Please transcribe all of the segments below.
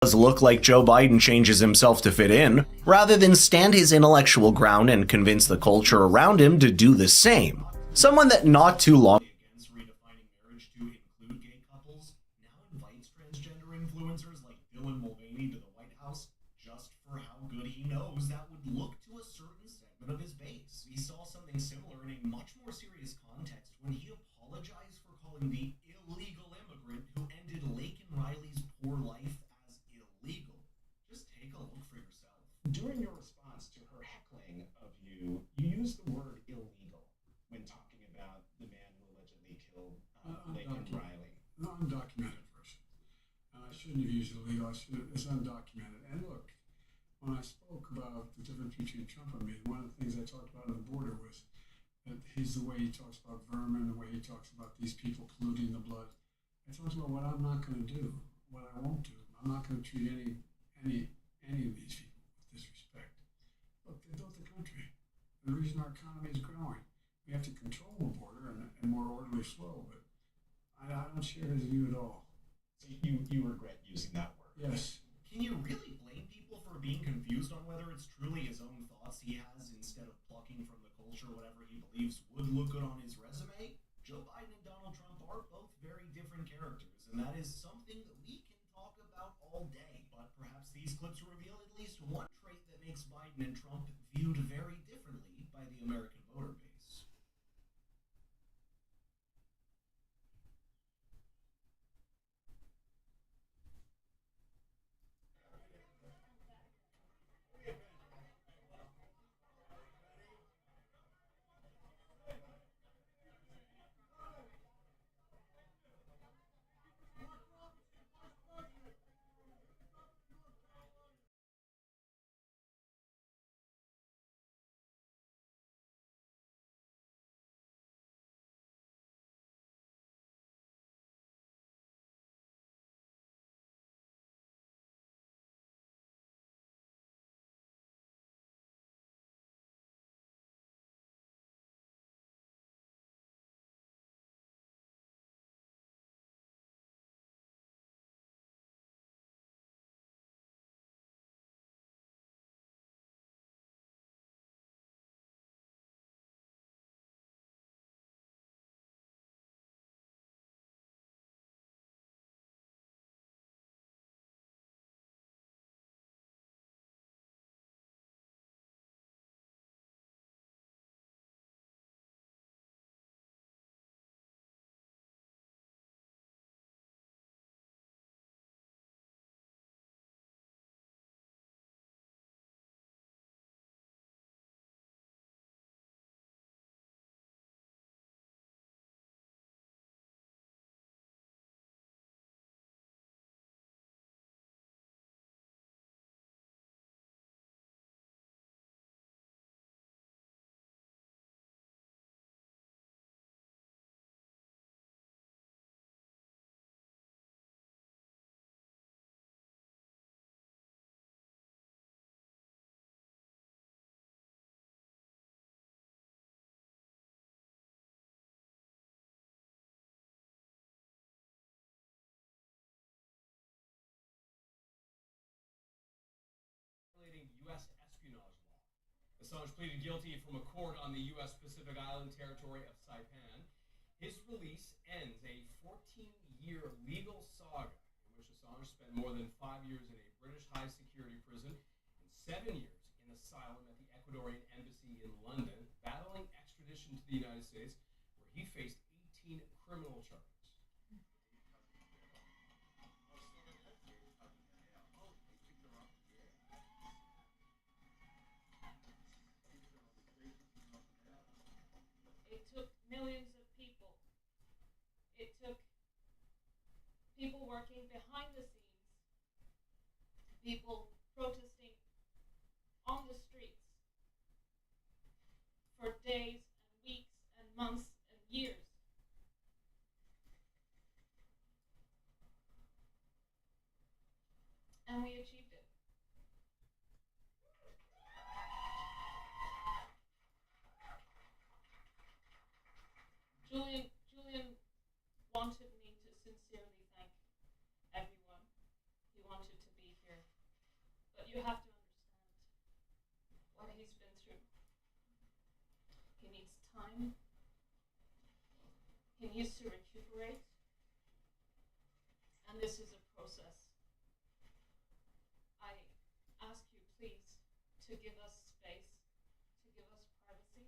does look like Joe Biden changes himself to fit in, rather than stand his intellectual ground and convince the culture around him to do the same. Someone that not too long against redefining marriage to include gay couples now invites transgender influencers like Dylan Mulvaney to the White House just for how good he knows that would look to a certain segment of his base. We saw something similar in a much more serious context when he apologized for calling the illegal immigrant who ended Laken Riley's poor life as illegal. Just take a look for yourself. During your response to her heckling of you, you used the word illegal when talking about the man who allegedly killed Laken Riley. The undocumented version. I shouldn't have used illegal. It's undocumented. And look, when I spoke about the difference between Trump and me, one of the things I talked about on the border was that he's the way he talks about vermin, the way he talks about these people polluting the blood. I talked about what I'm not going to do, what I won't do. I'm not going to treat any of these people with disrespect. Look, they built the country. The reason our economy is growing. We have to control the border and more orderly flow, but I don't share his view at all. So you regret using that word? Yes. Can you really blame people for being confused on whether it's truly his own thoughts he has instead of plucking from the culture whatever he believes would look good on his resume? Joe Biden and Donald Trump are both very different characters, and that is something that we can talk about all day. But perhaps these clips reveal at least one trait that makes Biden and Trump viewed very differently by the American voter base. U.S. espionage law. Assange pleaded guilty from a court on the U.S. Pacific Island territory of Saipan. His release ends a 14-year legal saga in which Assange spent more than 5 years in a British high-security prison and 7 years in asylum at the Ecuadorian embassy in London, battling extradition to the United States, where he faced 18 criminal charges. It took millions of people. It took people working behind the scenes, people protesting on the streets for days and weeks and months and years. And we achieved it. Julian wanted me to sincerely thank everyone. He wanted to be you have to understand what he's been through. He needs time. He needs to recuperate. And this is a process. I ask you, please, to give us space, to give us privacy,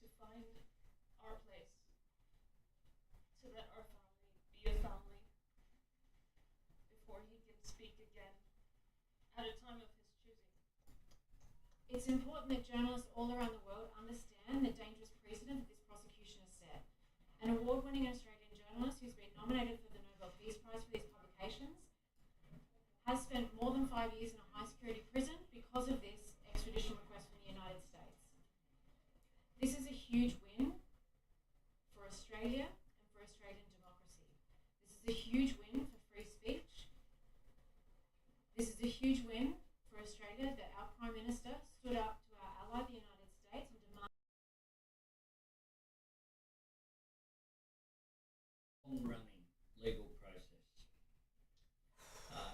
to find our place, to let our family be a family before he can speak again at a time of his choosing. It's important that journalists all around the world understand the dangerous precedent that this prosecution has set. An award-winning Australian journalist who's been nominated for the Nobel Peace Prize for these publications has spent more than 5 years in a high-security prison because of this extradition request from the United States. This is a huge win for Australia and for Australian democracy. This is a huge win for free speech. This is a huge win for Australia that our Prime Minister stood up to our ally, the United States, and demanded long-running legal process.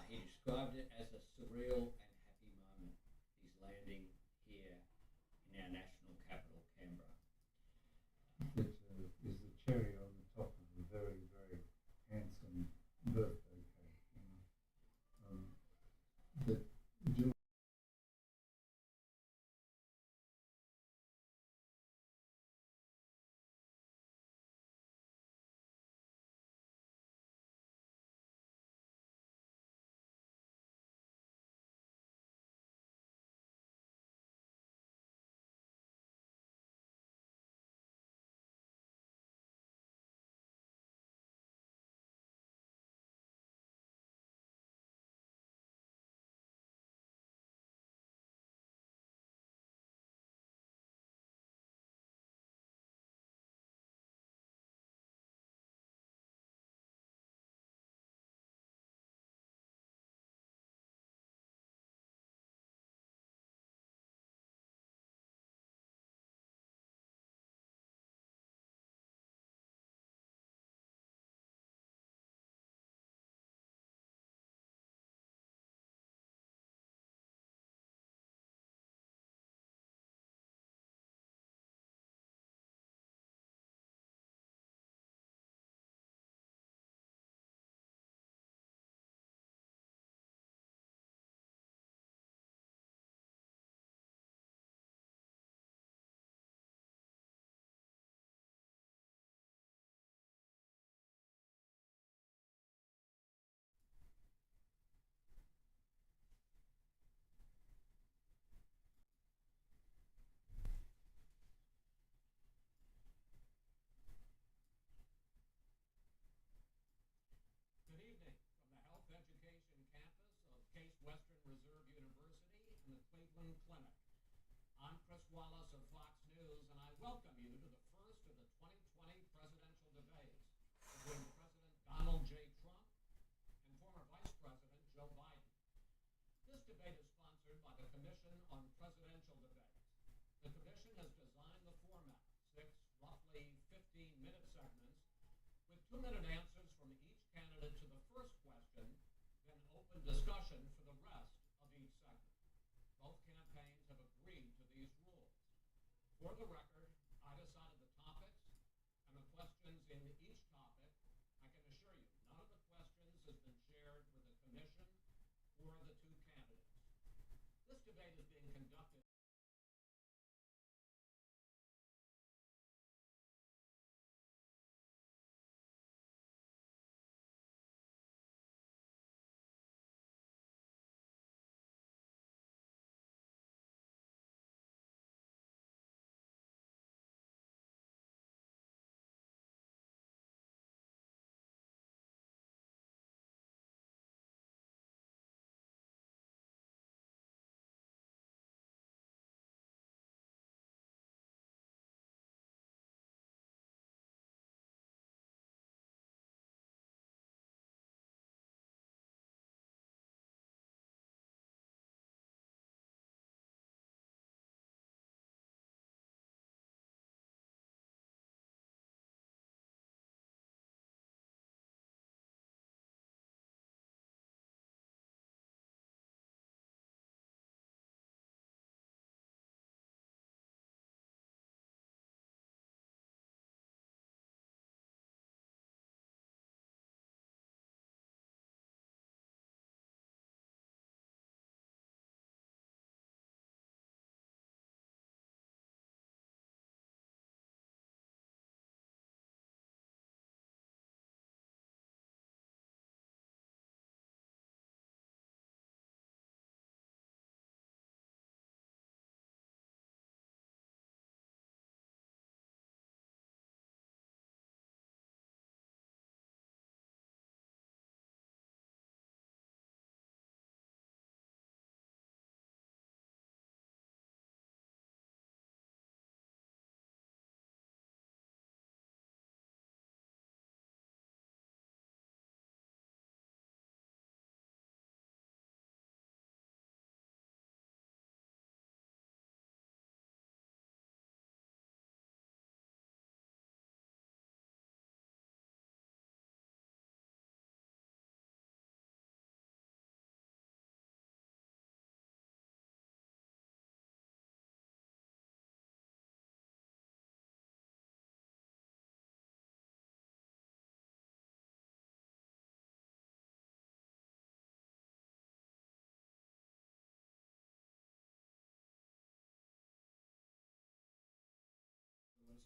He described it as a surreal and happy moment. He's landing here in our national capital, Canberra. That is the cherry on the top of a very, very handsome birthday cake. That Good evening from the Health Education Campus of Case Western Reserve University and the Cleveland Clinic. I'm Chris Wallace of Fox News, and I welcome you to the first of the 2020 presidential debates between President Donald J. Trump and former Vice President Joe Biden. This debate is sponsored by the Commission on Presidential Debates. The Commission has designed the format, 6 roughly 15-minute segments, with 2-minute answers from each candidate to the first question, then open discussion for the rest of each segment. Both campaigns have agreed to these rules. For the record, I decided the topics and the questions in each topic. I can assure you, none of the questions has been shared with the Commission or the 2 candidates. This debate is being conducted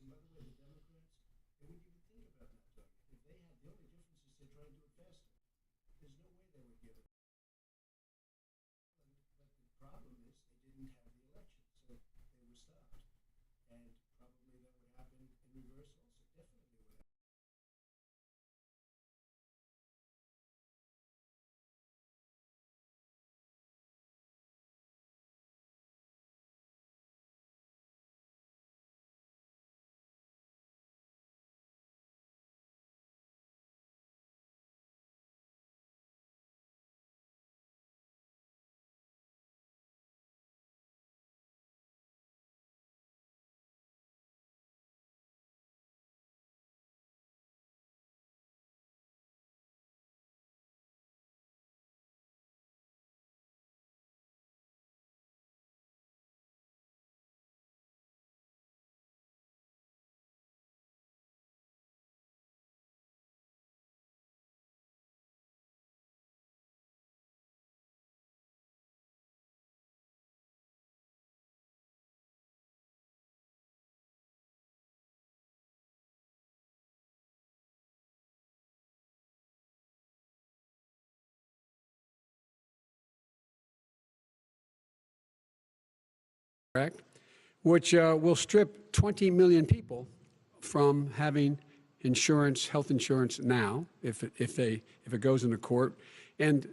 was, and by the way, the Democrats, they wouldn't even think about not doing it. If they had, the only difference is they try to do it faster. There's no way they would give it. But the problem is they didn't have the election, so they were stopped. And probably that would happen in reverse also. Definitely would happen. Act, which will strip 20 million people from having insurance, health insurance now, if it goes into court, and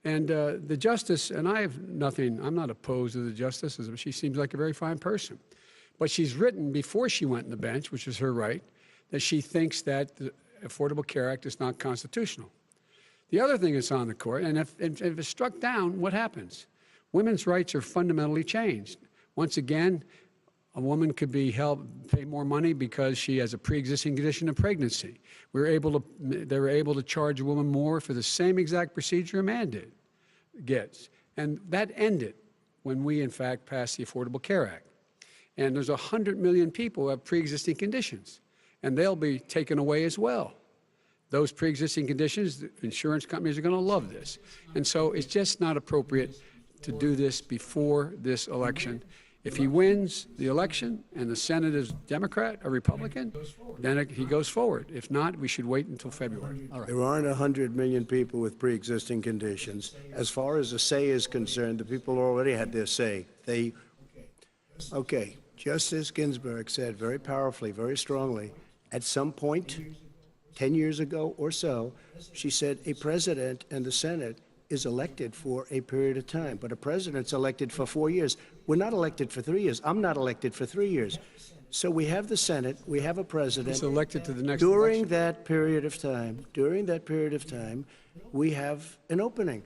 the justice. And I have nothing. I'm not opposed to the justice. She seems like a very fine person, but she's written before she went on the bench, which is her right, that she thinks that the Affordable Care Act is not constitutional. The other thing that's on the court, and if it's struck down, what happens? Women's rights are fundamentally changed. Once again, a woman could be pay more money because she has a pre-existing condition of pregnancy. They were able to charge a woman more for the same exact procedure a man gets. And that ended when we, in fact, passed the Affordable Care Act. And there's 100 million people who have pre-existing conditions, and they'll be taken away as well. Those pre-existing conditions, the insurance companies are going to love this. And so it's just not appropriate to do this before this election. If he wins the election and the Senate is Democrat or Republican, then he goes forward. If not, we should wait until February. All right. There aren't 100 million people with pre-existing conditions. As far as the say is concerned, the people already had their say. Okay, Justice Ginsburg said very powerfully, very strongly, at some point, 10 years ago or so, she said a president and the Senate is elected for a period of time, but a president's elected for 4 years. We're not elected for 3 years. I'm not elected for 3 years. So we have the Senate, we have a president. It's elected to the next during election. that period of time, we have an opening.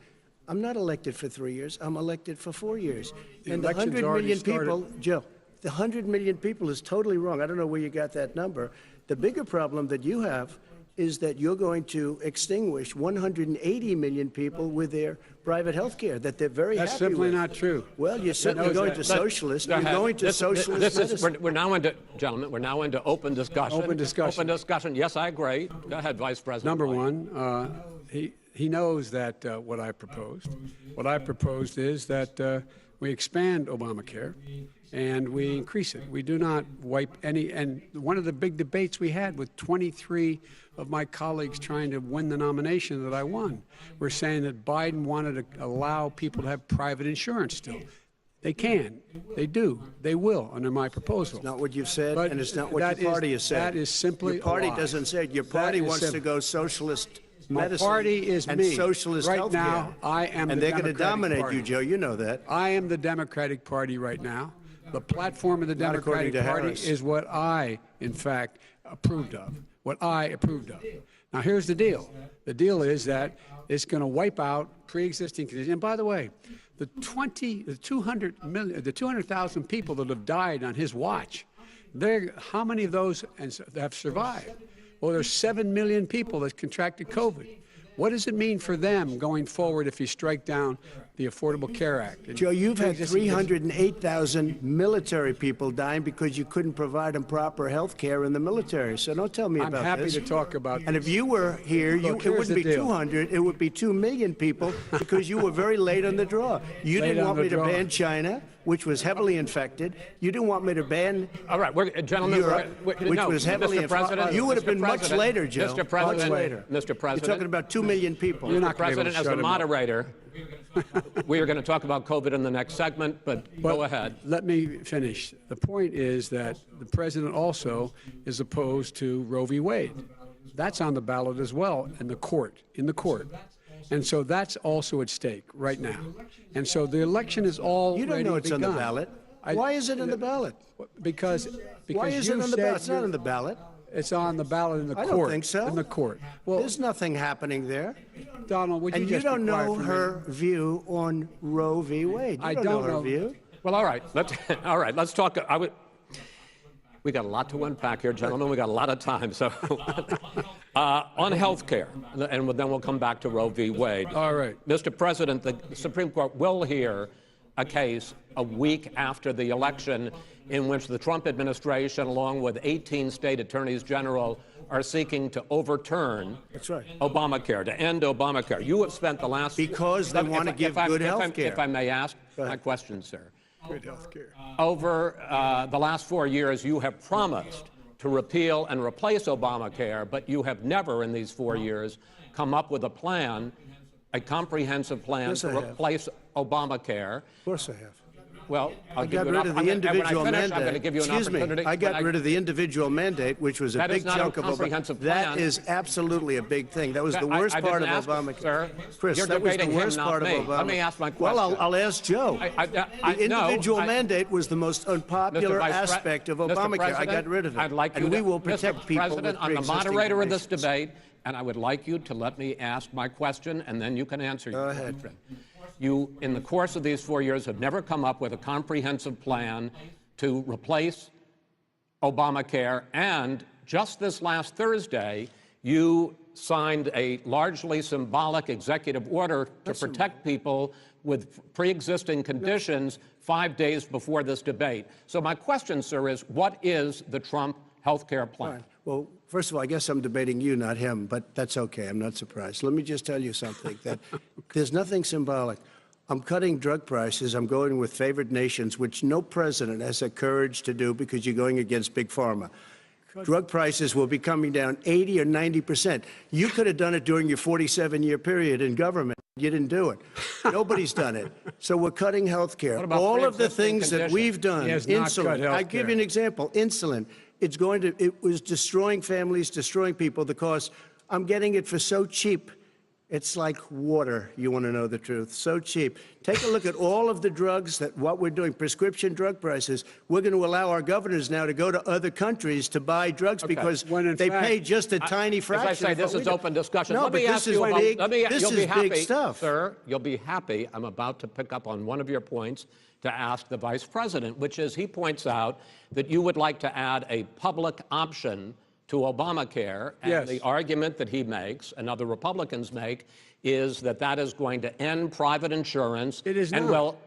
I'm not elected for 3 years. I'm elected for 4 years. And the 100 million people, Joe, the 100 million people is totally wrong. I don't know where you got that number. The bigger problem that you have is that you're going to extinguish 180 million people with their private health care that they're very happy with. That's simply not true. Well, you're certainly going to socialist. You're going to socialist medicine. We're now into, gentlemen, we're now into open discussion. Open discussion. Open discussion. Yes, I agree. Go ahead, Vice President. Number one, he knows that what I proposed. What I proposed is that we expand Obamacare and we increase it. We do not wipe any. And one of the big debates we had with 23 of my colleagues trying to win the nomination that I won were saying that Biden wanted to allow people to have private insurance still. They can. They do. They will under my proposal. It's not what you've said, But and it's not what your party has said. That is simply your party a lie. doesn't say it. Your party wants to go socialist medicine My party is and me. socialist right healthcare. now, I am and the they're going to Democratic dominate Party. you, Joe. You know that. I am the Democratic Party right now. The platform of the Not according Democratic to Party Harris. is what I, in fact, approved of. What I approved of. Now, here's the deal. The deal is that it's going to wipe out pre-existing conditions. And by the way, the 200,000 people that have died on his watch, how many of those have survived? Well, there's 7 million people that contracted COVID. What does it mean for them going forward if you strike down the Affordable Care Act? Joe, you've had 308,000 military people dying because you couldn't provide them proper health care in the military. So don't tell me I'm about happy this. to talk about And if you were here, Look, it here's wouldn't the be deal. 200, it would be 2 million people because you were very late on the draw. You Late didn't on want the me to draw. ban China. which was heavily infected. You didn't want me to ban All right, gentlemen, Europe, which no, was heavily Mr. President, You would have been Mr. much President, later, Joe. Mr. President, much later. Mr. President. You're talking about 2 million people. Mr. not gonna be able to President, as shut a him up. moderator, we are going to talk about COVID in the next segment, but go ahead. Let me finish. The point is that the president also is opposed to Roe v. Wade. That's on the ballot as well in the court. And so that's also at stake right now. And so the election is already You don't know it's on the begun. ballot. Why is it on the ballot? Because Why is it you on the said ballot? It's not you're- on the ballot. It's on the ballot in the I court. don't think so. In the court. Well, There's nothing happening there. Donald, would you And you just be don't quiet know for a her minute? view on Roe v. Wade. You I don't don't know know. her view. Well, all right, let's talk. We got a lot to unpack here, gentlemen. We got a lot of time. So, on health care, and then we'll come back to Roe v. Wade. All right. Mr. President, the Supreme Court will hear a case a week after the election in which the Trump administration, along with 18 state attorneys general, are seeking to overturn That's right. Obamacare, to end Obamacare. You have spent the last... Because they want to give good health care. If I may ask my question, sir. Good health care. Over the last 4 years, you have promised to repeal and replace Obamacare, but you have never in these 4 years come up with a plan, a comprehensive plan Yes, to I have. replace Obamacare. Of course I have. Well, I got rid of the individual mandate. I'm going to give you an Excuse opportunity. me. I got rid of the individual mandate, which was a That is big not a chunk of comprehensive Obamacare. plan. That is absolutely a big thing. That was the I worst part of didn't ask, Obamacare. sir. Chris, You're that was the debating him, worst not part me. of Obamacare. Let me ask my Well, question. I'll ask Joe. The individual mandate was the most unpopular aspect of Mr. Obamacare. I President, got rid of it. I'd like and you we to, will protect Mr. people President, with I'm the pre-existing moderator of this conditions. debate, and I would like you to let me ask my question, and then you can answer your ahead. question. You, in the course of these 4 years, have never come up with a comprehensive plan to replace Obamacare, and just this last Thursday, you signed a largely symbolic executive order to protect people with pre-existing conditions 5 days before this debate. So my question, sir, is what is the Trump health care plan? Fine. Well, first of all, I guess I'm debating you, not him, but that's okay. I'm not surprised. Let me just tell you something, that there's nothing symbolic. I'm cutting drug prices. I'm going with favored nations, which no president has the courage to do because you're going against Big Pharma. Drug prices will be coming down 80 or 90%. You could have done it during your 47-year period in government. You didn't do it. Nobody's done it. So we're cutting health care. What about All of the pre-existing things that conditions? we've done, He has not cut insulin. health I give care. you an example. Insulin. It was destroying families, destroying people. The cost. I'm getting it for so cheap. It's like water. You want to know the truth? So cheap. Take a look at all of the drugs what we're doing, prescription drug prices. We're going to allow our governors now to go to other countries to buy drugs because When in they fact- pay just a tiny fraction. As I say, of this what is we do. open discussion. No, Let but me this ask is you about, big. this This you'll be is happy, big stuff. sir. You'll be happy. I'm about to pick up on one of your points to ask the vice president, which is he points out that you would like to add a public option to Obamacare, and Yes. the argument that he makes and other Republicans make is that that is going to end private insurance. It is and not. well,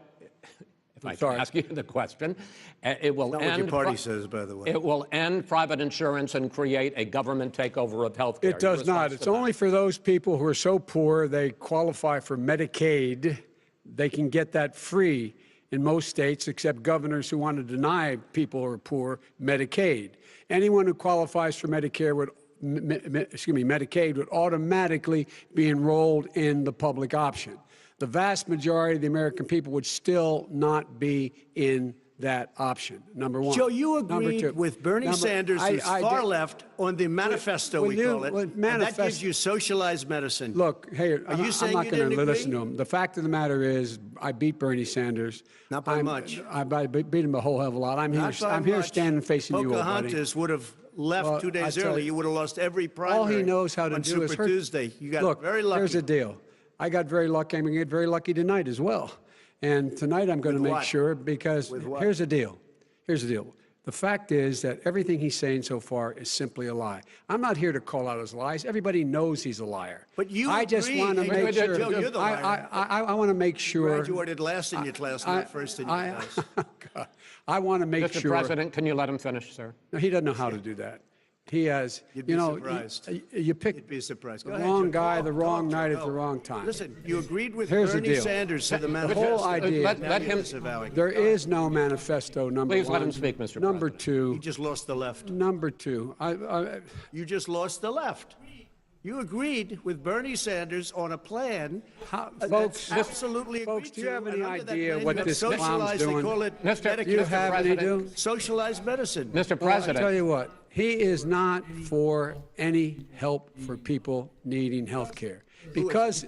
if I can sorry. ask you the question, it will Not what end. your party says, by the way. It will end private insurance and create a government takeover of health care. It does not. It's only for those people who are so poor they qualify for Medicaid. They can get that free in most states, except governors who want to deny people who are poor Medicaid. Anyone who qualifies for Medicare would, Medicaid would automatically be enrolled in the public option. The vast majority of the American people would still not be in that option, number one. Joe, you Number agreed two. with Bernie Sanders, who's far left, on the manifesto, Well, we you- call it. well, And that manifest- gives you socialized medicine. Look, hey, Are you saying I'm not you going to didn't listen agree? to him. The fact of the matter is, I beat Bernie Sanders. Not by much. I beat him a whole hell of a lot. I'm Not by here much. standing facing you, old buddy. Pocahontas would have left Well, 2 days I tell early. you, You would have lost every primary. All he knows how to on do Super is hurt. Tuesday. You got Look, very lucky. here's the deal. I got very lucky. I'm going to get very lucky tonight as well. And tonight I'm going to With make what? sure, because With what? here's the deal. Here's the deal. The fact is that everything he's saying so far is simply a lie. I'm not here to call out his lies. Everybody knows he's a liar. But you I just agree. want to Hey, make sure. Joe, you're the liar. I want to make sure. Graduated last in your class, not first in your class. I want to make Mr. sure. President, can you let him finish, sir? No, he doesn't know how to do that. He has, You'd be surprised. You picked You'd be surprised. the Go ahead, wrong Joe. guy, Go, the go, wrong Joe, night at go. the wrong time. Listen, you agreed with Here's the Bernie deal. Sanders to the The manifesto. whole idea. let him- disavowing. There is no manifesto, number Please one. let him speak, Mr. Number President. two. You just lost the left. Number two. You just lost the left. You agreed with Bernie Sanders on a plan Folks, that's absolutely folks, agreed do you have to, any and under that idea plan, what you have this clown's socialized, doing? They call it Mr. Medicare. You have any President. do? Socialized medicine. Mr. Well, I'll President. tell you what, he is not for any help for people needing health care. Because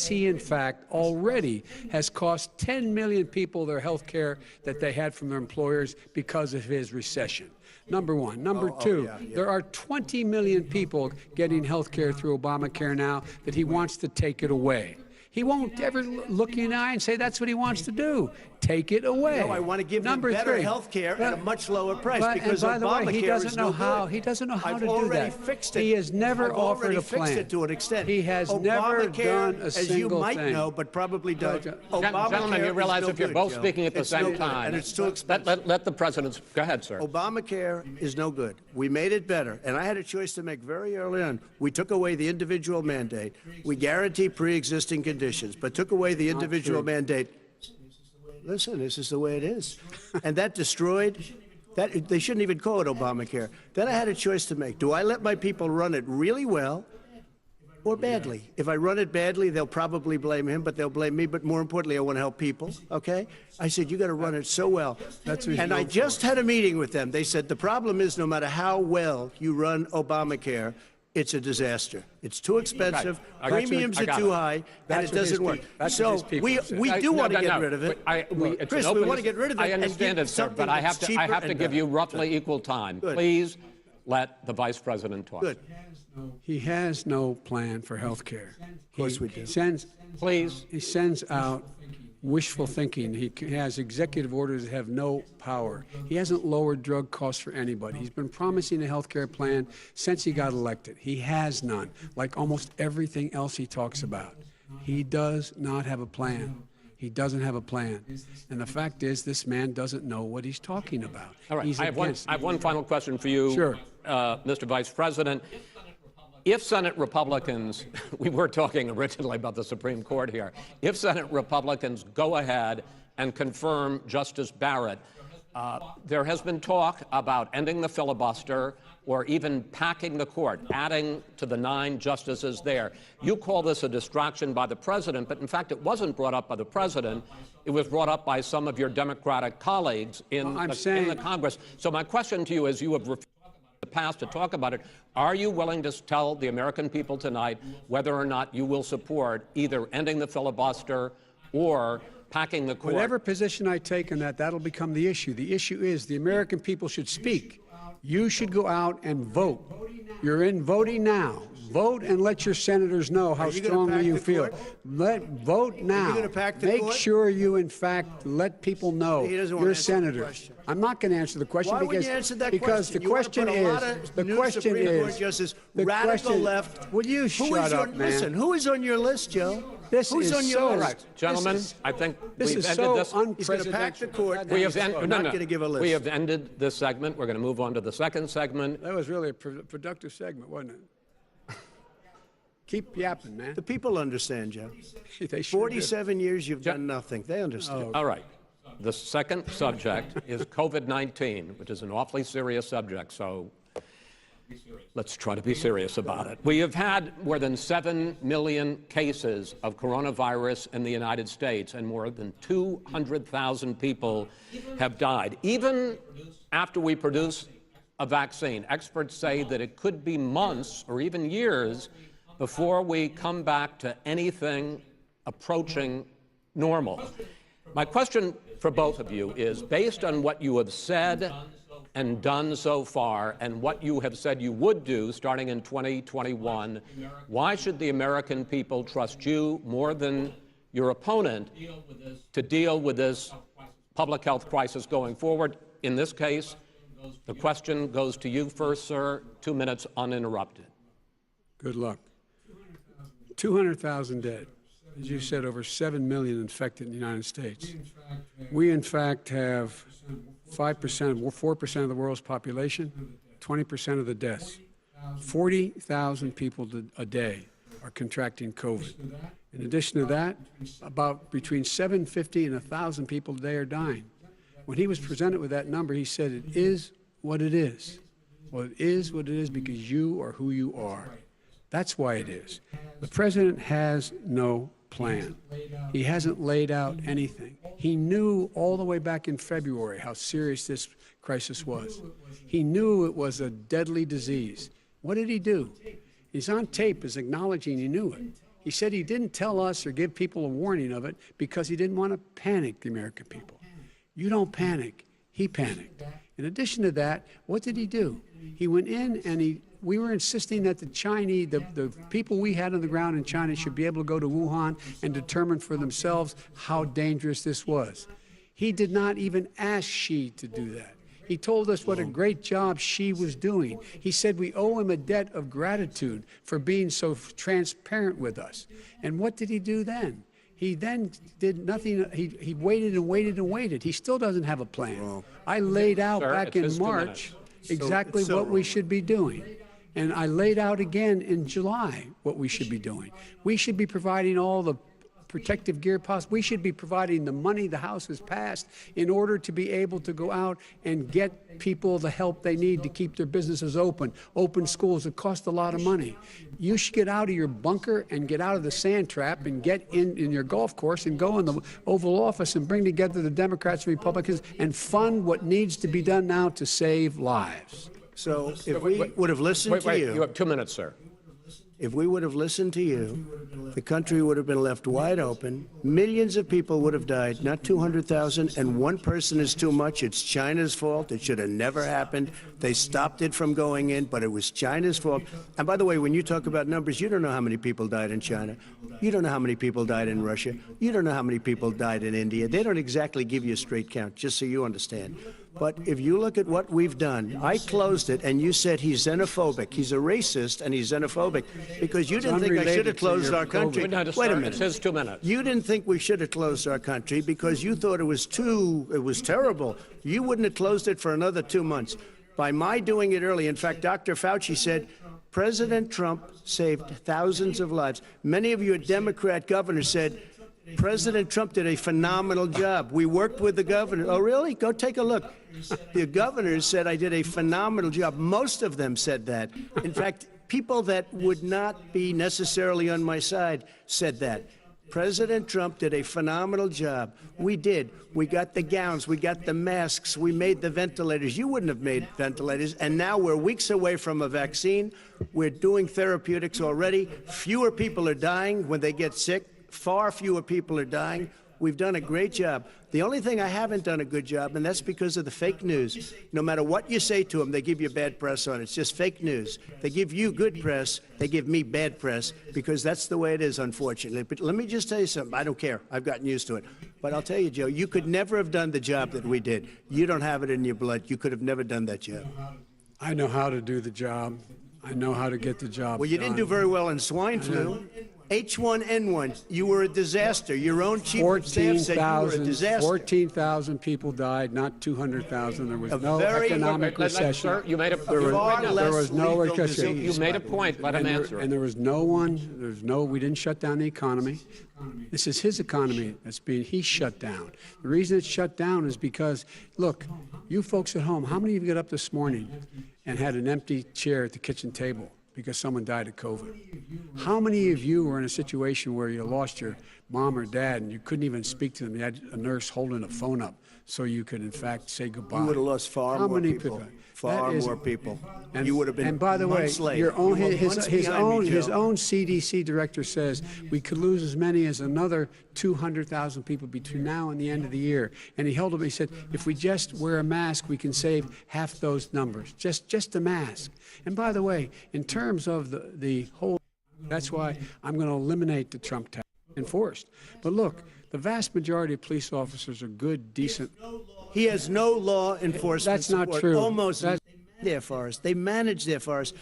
he, in fact, already has cost 10 million people their health care that they had from their employers because of his recession. Number one. Number two, there are 20 million people getting health care through Obamacare now that he wants to take it away. He won't ever look you in the eye and say that's what he wants to do. Take it away. No, I want to give them better health care at a much lower price because and by Obamacare the way, he doesn't is know no how. good. He doesn't know how I've to do already that. fixed it. He has never I've offered already a fixed plan. it to an extent. He has never Obamacare, done a as you single might thing. know, but probably don't. Gentlemen, you realize if you're both speaking at the same time, and it's too expensive. let the president. Go ahead, sir. Obamacare is no good. We made it better, and I had a choice to make very early on. We took away the individual mandate. We guarantee pre-existing conditions, but took away the individual mandate. Listen, this is the way it is, and that destroyed. That they shouldn't even call it Obamacare. Then I had a choice to make. Do I let my people run it really well or badly? If I run it badly, they'll probably blame him, but they'll blame me. But more importantly, I want to help people, okay? I said, you got to run it so well. And I just had a meeting with them. They said, the problem is no matter how well you run Obamacare, it's a disaster. It's too expensive, premiums are too high, and it doesn't work. So we do want to get rid of it. Chris, we want to get rid of it. I understand it, sir, but I have to give you roughly equal time. Please let the vice president talk. Good. He has no plan for health care. Of course we do. He sends out wishful thinking. He has executive orders that have no power. He hasn't lowered drug costs for anybody. He's been promising a health care plan since he got elected. He has none, like almost everything else he talks about. He does not have a plan. He doesn't have a plan. And the fact is, this man doesn't know what he's talking about. All right. He's I have one final question for you, Sure. Mr. Vice President. If Senate Republicans, we were talking originally about the Supreme Court here, if Senate Republicans go ahead and confirm Justice Barrett, there has been talk about ending the filibuster or even packing the court, adding to the 9 justices there. You call this a distraction by the president, but in fact it wasn't brought up by the president. It was brought up by some of your Democratic colleagues in the Congress. So my question to you is, you have refused in the past to talk about it. Are you willing to tell the American people tonight whether or not you will support either ending the filibuster or packing the court? Whatever position I take on that, that'll become the issue. The issue is the American people should speak. You should go out and vote. You're in voting now. Vote and let your senators know how strongly you feel. Vote now. Are you gonna pack the Make court? sure you, in fact, let people know He doesn't want you're to answer the senators. question. I'm not going to answer the question Why because wouldn't you answer that because question? the question You wanna put a lot is of the new question Supreme Court is justices, the radical question. left. Will you Who shut is up, on, man? Listen, who is on your list, Joe? This Who's is on your so list? Right, gentlemen, I think This we've is ended so this. He's going to pack the court. We have I'm not going to give a list. We have ended this segment. We're going to move on to the second segment. That was really a productive segment, wasn't it? Keep yapping, man. The people understand, Joe. They sure do. 47 years you've done nothing. They understand. All right. The second subject is COVID-19, which is an awfully serious subject, so let's try to be serious about it. We have had more than 7 million cases of coronavirus in the United States, and more than 200,000 people have died. Even after we produce a vaccine, experts say that it could be months or even years before we come back to anything approaching normal. My question for both of you is, based on what you have said and done so far and what you have said you would do starting in 2021, why should the American people trust you more than your opponent to deal with this public health crisis going forward? In this case, the question goes to you first, sir. 2 minutes uninterrupted. Good luck. 200,000 dead. As you said, over 7 million infected in the United States. We, in fact, have 5%, 4% of the world's population, 20% of the deaths. 40,000 people a day are contracting COVID. In addition to that, about between 750 and 1,000 people a day are dying. When he was presented with that number, he said, it is what it is. Well, it is what it is because you are who you are. That's why it is. The president has no plan. He hasn't laid out anything. He knew all the way back in February how serious this crisis was. He knew it was a deadly disease. What did he do? He's on tape as acknowledging he knew it. He said he didn't tell us or give people a warning of it because he didn't want to panic the American people. You don't panic. He panicked. In addition to that, what did he do? He went in and we were insisting that the Chinese, the people we had on the ground in China should be able to go to Wuhan and determine for themselves how dangerous this was. He did not even ask Xi to do that. He told us what a great job Xi was doing. He said we owe him a debt of gratitude for being so transparent with us. And what did he do then? He then did nothing. He waited and waited and waited. He still doesn't have a plan. I laid out back in March exactly what we should be doing. And I laid out again in July what we should be doing. We should be providing all the protective gear possible. We should be providing the money the House has passed in order to be able to go out and get people the help they need to keep their businesses open schools. It costs a lot of money. You should get out of your bunker and get out of the sand trap and get in your golf course and go in the Oval Office and bring together the Democrats and Republicans and fund what needs to be done now to save lives. So if we would have listened to you. You have 2 minutes, sir. If we would have listened to you, the country would have been left wide open. Millions of people would have died, not 200,000, and one person is too much. It's China's fault. It should have never happened. They stopped it from going in, but it was China's fault. And by the way, when you talk about numbers, you don't know how many people died in China. You don't know how many people died in Russia. You don't know how many people died in India. They don't exactly give you a straight count, just so you understand. But if you look at what we've done, I closed it, and you said he's xenophobic. He's a racist, and he's xenophobic because you didn't think I should have closed our country. Wait a minute. It says 2 minutes. You didn't think we should have closed our country because you thought it was terrible. You wouldn't have closed it for another 2 months. By my doing it early, in fact, Dr. Fauci said, President Trump saved thousands of lives. Many of your Democrat governors said, President Trump did a phenomenal job. We worked with the governor. Oh, really? Go take a look. The governors said I did a phenomenal job. Most of them said that. In fact, people that would not be necessarily on my side said that. President Trump did a phenomenal job. We did. We got the gowns. We got the masks. We made the ventilators. You wouldn't have made ventilators. And now we're weeks away from a vaccine. We're doing therapeutics already. Fewer people are dying when they get sick. Far fewer people are dying. We've done a great job. The only thing I haven't done a good job, and that's because of the fake news. No matter what you say to them, they give you bad press on it. It's just fake news. They give you good press. They give me bad press because that's the way it is, unfortunately. But let me just tell you something. I don't care. I've gotten used to it. But I'll tell you, Joe, you could never have done the job that we did. You don't have it in your blood. You could have never done that job. I know how to do the job. I know how to get the job Well, you didn't do very well in swine flu. H1N1, you were a disaster. Your own chief of staff said you were a disaster. 14,000 people died, not 200,000. There was no economic recession. Sir, you made a There was no recession. You made a point. Let him answer it. And there was no one. We didn't shut down the economy. This is his economy he's shut down. The reason it's shut down is because, look, you folks at home, how many of you got up this morning and had an empty chair at the kitchen table because someone died of COVID? How many of you were in a situation where you lost your mom or dad and you couldn't even speak to them? You had a nurse holding a phone up so you could, in fact, say goodbye. You would have lost far more people. Far more people. And you would have been. And by the way, his own CDC director says we could lose as many as another 200,000 people between now and the end of the year. And he held up. He said, if we just wear a mask, we can save half those numbers. Just a mask. And by the way, in terms of the whole, that's why I'm going to eliminate the Trump tax enforced. But look, the vast majority of police officers are good, decent. He has no law enforcement. That's not support. true. Almost their forest. They manage their forest.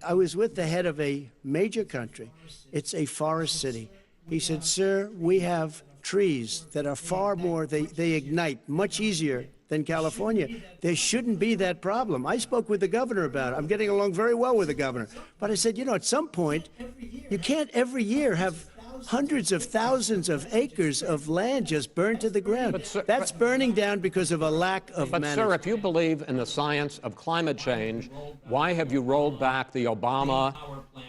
I was with the head of a major country. It's a forest city. He said, sir, we have trees that are far more, they ignite much easier than California. There shouldn't be that problem. I spoke with the governor about it. I'm getting along very well with the governor. But I said, at some point, you can't every year have hundreds of thousands of acres of land just burned to the ground. That's burning down because of a lack of management. But, sir, if you believe in the science of climate change, why have you rolled back the Obama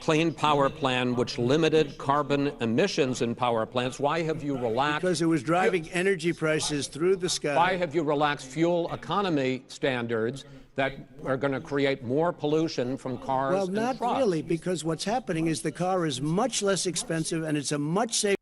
Clean Power Plan, which limited carbon emissions in power plants? Why have you relaxed? Because it was driving energy prices through the sky. Why have you relaxed fuel economy standards that are going to create more pollution from cars Well, and not trucks? really, because what's happening is the car is much less expensive and it's a much safer.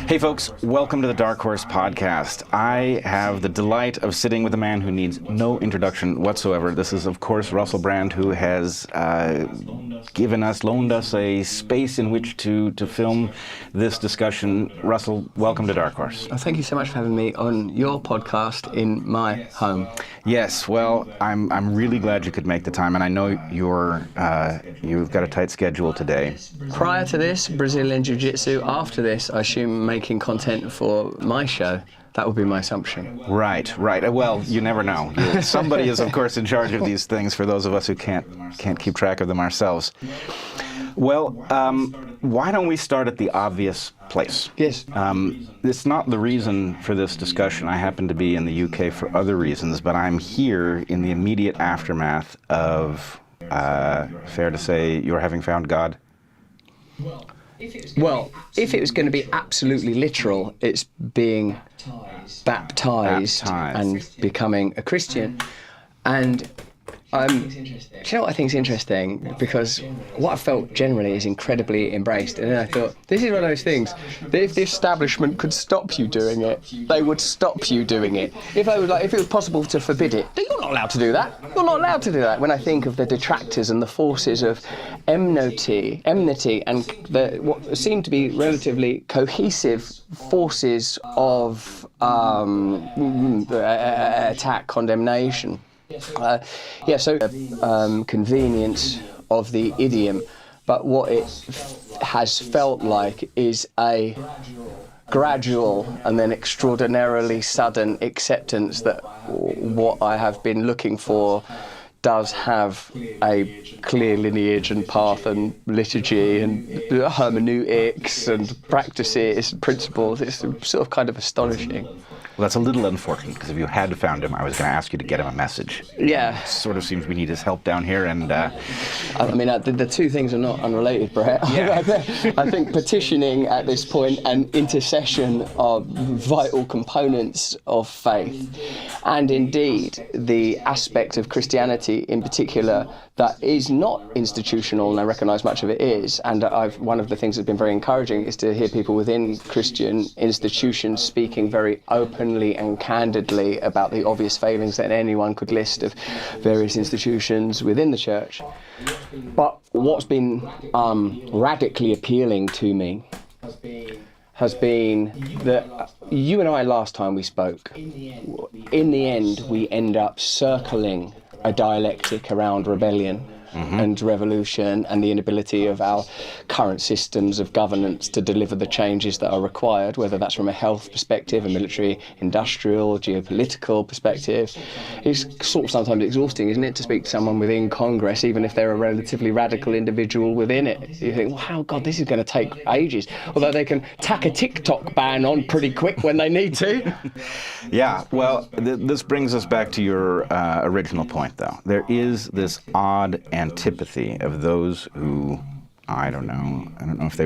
Hey folks, welcome to the Dark Horse Podcast. I have the delight of sitting with a man who needs no introduction whatsoever. This is, of course, Russell Brand, who has loaned us a space in which to film this discussion. Russell, welcome to Dark Horse. Oh, thank you so much for having me on your podcast in my home. Yes, well, I'm really glad you could make the time, and I know you've got a tight schedule today. Prior to this, Brazilian Jiu-Jitsu. After this, I assume making content for my show. That would be my assumption. Right. Well, you never know. Somebody is, of course, in charge of these things for those of us who can't keep track of them ourselves. Well, why don't we start at the obvious place? Yes. It's not the reason for this discussion. I happen to be in the UK for other reasons, but I'm here in the immediate aftermath of, fair to say, your having found God. Well, if it was going to be absolutely literal, it's being baptized and becoming a Christian. And do you know what I think is interesting? Because what I felt generally is incredibly embraced. And then I thought, this is one of those things that if the establishment could stop you doing it, they would stop you doing it. If it was possible to forbid it, you're not allowed to do that. You're not allowed to do that. When I think of the detractors and the forces of enmity and what seem to be relatively cohesive forces of attack, condemnation. Convenience of the idiom, but what it has felt like is a gradual and then extraordinarily sudden acceptance that what I have been looking for does have a clear lineage and path and liturgy and hermeneutics and practices, principles. It's sort of kind of astonishing. Well, that's a little unfortunate, because if you had found him, I was going to ask you to get him a message. Yeah. It sort of seems we need his help down here, and... the two things are not unrelated, Brett. Yeah. I think petitioning at this point and intercession are vital components of faith. And indeed, the aspect of Christianity in particular that is not institutional, and I recognise much of it is, and one of the things that's been very encouraging is to hear people within Christian institutions speaking very openly and candidly about the obvious failings that anyone could list of various institutions within the church. But what's been radically appealing to me has been that you and I, last time we spoke, in the end we end up circling a dialectic around rebellion and revolution and the inability of our current systems of governance to deliver the changes that are required, whether that's from a health perspective, a military, industrial, geopolitical perspective. It's sort of sometimes exhausting, isn't it, to speak to someone within Congress, even if they're a relatively radical individual within it. You think, wow, God, this is going to take ages. Although they can tack a TikTok ban on pretty quick when they need to. Yeah, well, this brings us back to your original point, though. There is this odd antipathy of those who, I don't know if they